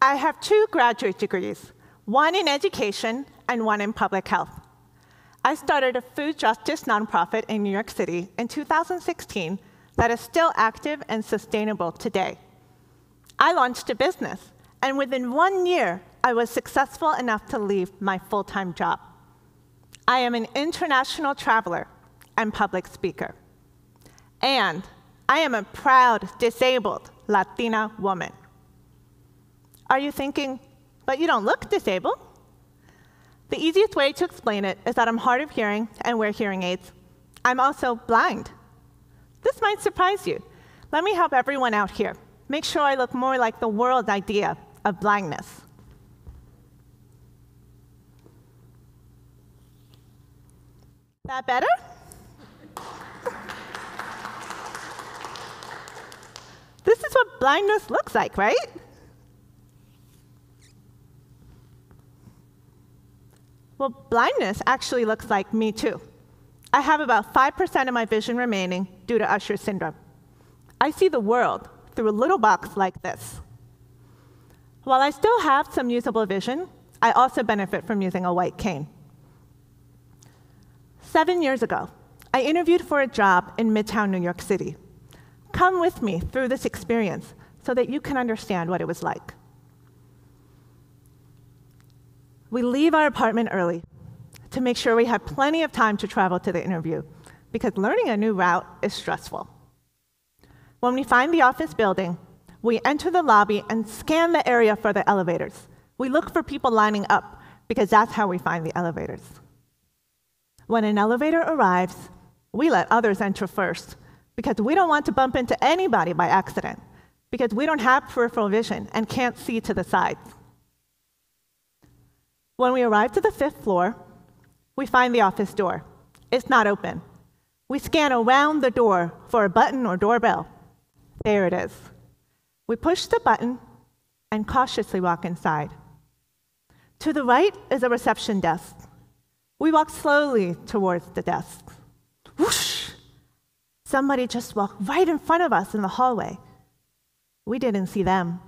I have 2 graduate degrees, one in education and one in public health. I started a food justice nonprofit in New York City in 2016 that is still active and sustainable today. I launched a business, and within 1 year, I was successful enough to leave my full-time job. I am an international traveler and public speaker. And I am a proud, disabled Latina woman. Are you thinking, but you don't look disabled? The easiest way to explain it is that I'm hard of hearing and wear hearing aids. I'm also blind. This might surprise you. Let me help everyone out here. Make sure I look more like the world's idea of blindness. That better? This is what blindness looks like, right? Well, blindness actually looks like me too. I have about 5% of my vision remaining due to Usher syndrome. I see the world through a little box like this. While I still have some usable vision, I also benefit from using a white cane. 7 years ago, I interviewed for a job in Midtown New York City. Come with me through this experience so that you can understand what it was like. We leave our apartment early to make sure we have plenty of time to travel to the interview, because learning a new route is stressful. When we find the office building, we enter the lobby and scan the area for the elevators. We look for people lining up, because that's how we find the elevators. When an elevator arrives, we let others enter first, because we don't want to bump into anybody by accident, because we don't have peripheral vision and can't see to the sides. When we arrive to the 5th floor, we find the office door. It's not open. We scan around the door for a button or doorbell. There it is. We push the button and cautiously walk inside. To the right is a reception desk. We walk slowly towards the desk. Whoosh! Somebody just walked right in front of us in the hallway. We didn't see them.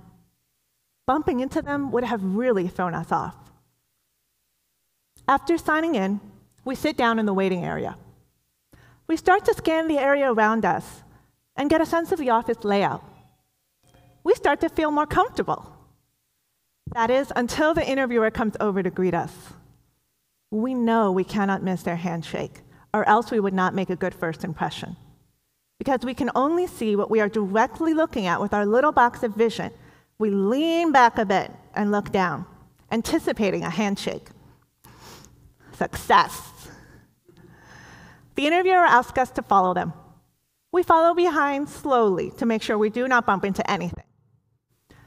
Bumping into them would have really thrown us off. After signing in, we sit down in the waiting area. We start to scan the area around us and get a sense of the office layout. We start to feel more comfortable. That is, until the interviewer comes over to greet us. We know we cannot miss their handshake, or else we would not make a good first impression. Because we can only see what we are directly looking at with our little box of vision, we lean back a bit and look down, anticipating a handshake. Success. The interviewer asks us to follow them. We follow behind slowly to make sure we do not bump into anything.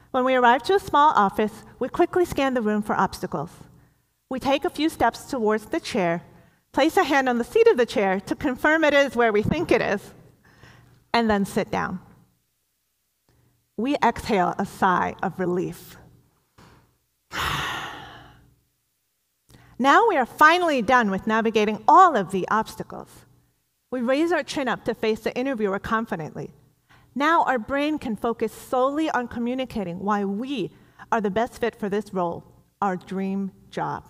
When we arrive to a small office, we quickly scan the room for obstacles. We take a few steps towards the chair, place a hand on the seat of the chair to confirm it is where we think it is, and then sit down. We exhale a sigh of relief. Now we are finally done with navigating all of the obstacles. We raise our chin up to face the interviewer confidently. Now our brain can focus solely on communicating why we are the best fit for this role, our dream job.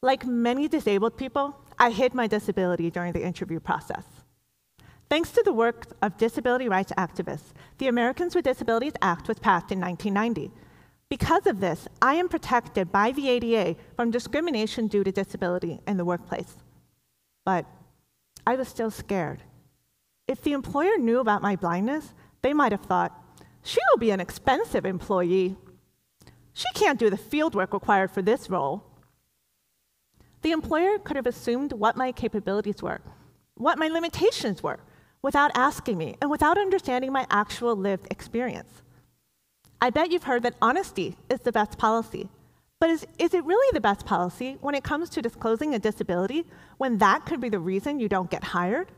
Like many disabled people, I hid my disability during the interview process. Thanks to the work of disability rights activists, the Americans with Disabilities Act was passed in 1990. Because of this, I am protected by the ADA from discrimination due to disability in the workplace. But I was still scared. If the employer knew about my blindness, they might have thought, she will be an expensive employee. She can't do the field work required for this role. The employer could have assumed what my capabilities were, what my limitations were, without asking me and without understanding my actual lived experience. I bet you've heard that honesty is the best policy. But is it really the best policy when it comes to disclosing a disability when that could be the reason you don't get hired?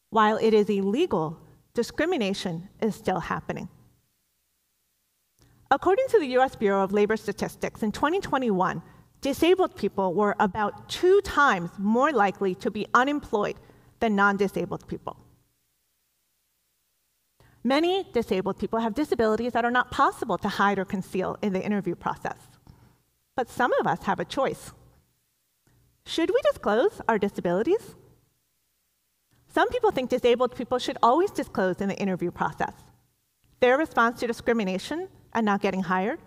While it is illegal, discrimination is still happening. According to the US Bureau of Labor Statistics, in 2021, disabled people were about 2 times more likely to be unemployed than non-disabled people. Many disabled people have disabilities that are not possible to hide or conceal in the interview process. But some of us have a choice. Should we disclose our disabilities? Some people think disabled people should always disclose in the interview process their response to discrimination and not getting hired.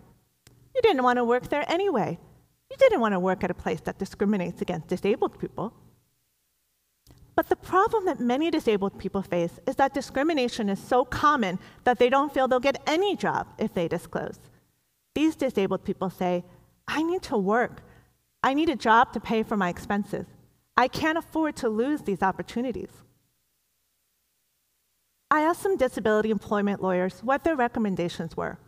You didn't want to work there anyway. You didn't want to work at a place that discriminates against disabled people. But the problem that many disabled people face is that discrimination is so common that they don't feel they'll get any job if they disclose. These disabled people say, I need to work. I need a job to pay for my expenses. I can't afford to lose these opportunities. I asked some disability employment lawyers what their recommendations were.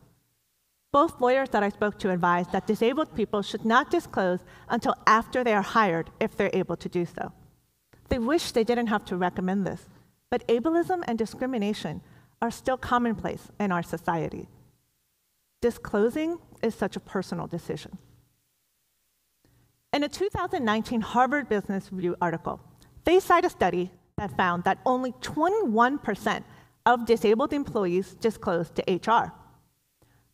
Both lawyers that I spoke to advised that disabled people should not disclose until after they are hired if they're able to do so. They wish they didn't have to recommend this, but ableism and discrimination are still commonplace in our society. Disclosing is such a personal decision. In a 2019 Harvard Business Review article, they cite a study that found that only 21% of disabled employees disclosed to HR.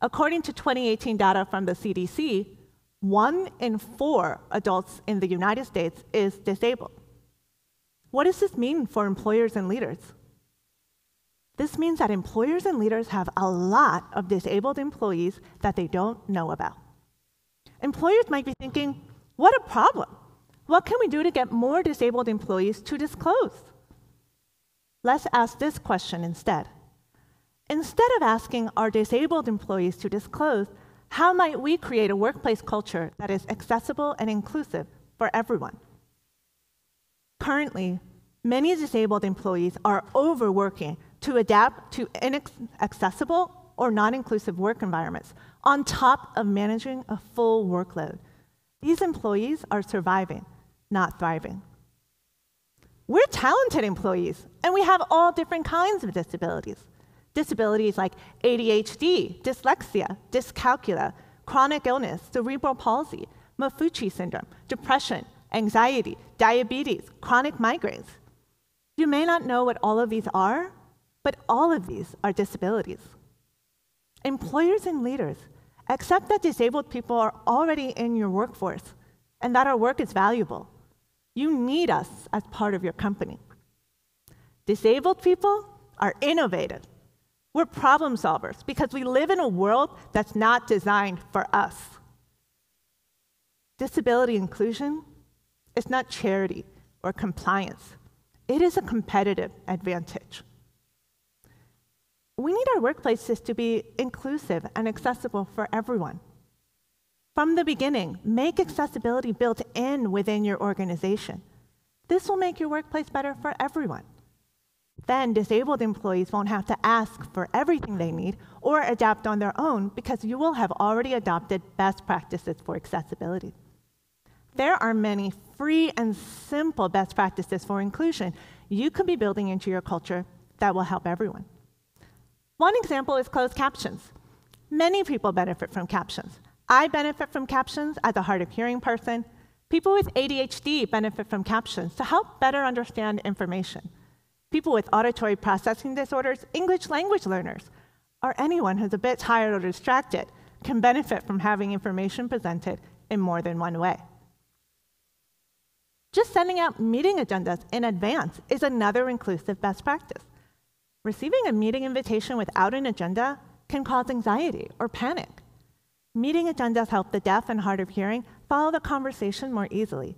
According to 2018 data from the CDC, 1 in 4 adults in the United States is disabled. What does this mean for employers and leaders? This means that employers and leaders have a lot of disabled employees that they don't know about. Employers might be thinking, what a problem. What can we do to get more disabled employees to disclose? Let's ask this question instead. Instead of asking our disabled employees to disclose, how might we create a workplace culture that is accessible and inclusive for everyone? Currently, many disabled employees are overworking to adapt to inaccessible or non-inclusive work environments on top of managing a full workload. These employees are surviving, not thriving. We're talented employees, and we have all different kinds of disabilities. Disabilities like ADHD, dyslexia, dyscalculia, chronic illness, cerebral palsy, Maffucci syndrome, depression, anxiety, diabetes, chronic migraines. You may not know what all of these are, but all of these are disabilities. Employers and leaders, accept that disabled people are already in your workforce and that our work is valuable. You need us as part of your company. Disabled people are innovative. We're problem solvers because we live in a world that's not designed for us. Disability inclusion is not charity or compliance. It is a competitive advantage. We need our workplaces to be inclusive and accessible for everyone. From the beginning, make accessibility built in within your organization. This will make your workplace better for everyone. Then disabled employees won't have to ask for everything they need or adapt on their own because you will have already adopted best practices for accessibility. There are many free and simple best practices for inclusion you could be building into your culture that will help everyone. One example is closed captions. Many people benefit from captions. I benefit from captions as a hard of hearing person. People with ADHD benefit from captions to help better understand information. People with auditory processing disorders, English language learners, or anyone who's a bit tired or distracted can benefit from having information presented in more than one way. Just sending out meeting agendas in advance is another inclusive best practice. Receiving a meeting invitation without an agenda can cause anxiety or panic. Meeting agendas help the deaf and hard of hearing follow the conversation more easily.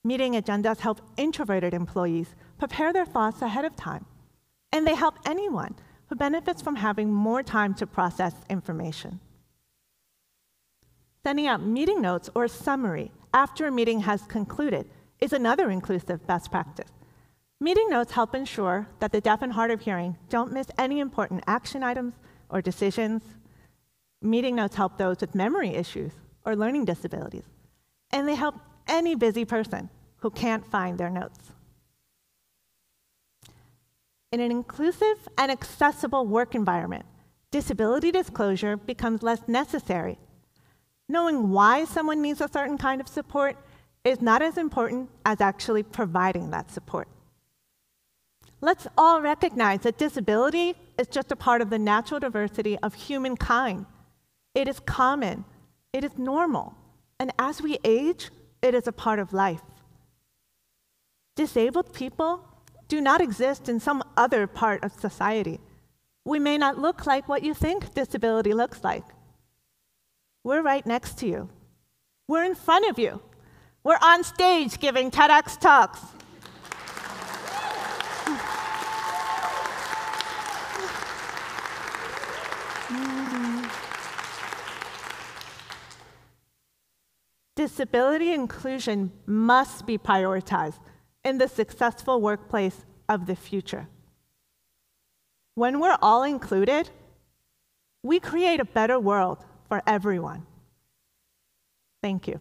Meeting agendas help introverted employees prepare their thoughts ahead of time. And they help anyone who benefits from having more time to process information. Sending out meeting notes or a summary after a meeting has concluded is another inclusive best practice. Meeting notes help ensure that the deaf and hard of hearing don't miss any important action items or decisions. Meeting notes help those with memory issues or learning disabilities. And they help any busy person who can't find their notes. In an inclusive and accessible work environment, disability disclosure becomes less necessary. Knowing why someone needs a certain kind of support is not as important as actually providing that support. Let's all recognize that disability is just a part of the natural diversity of humankind. It is common, it is normal, and as we age, it is a part of life. Disabled people do not exist in some other part of society. We may not look like what you think disability looks like. We're right next to you. We're in front of you. We're on stage giving TEDx talks. Disability inclusion must be prioritized in the successful workplace of the future. When we're all included, we create a better world for everyone. Thank you.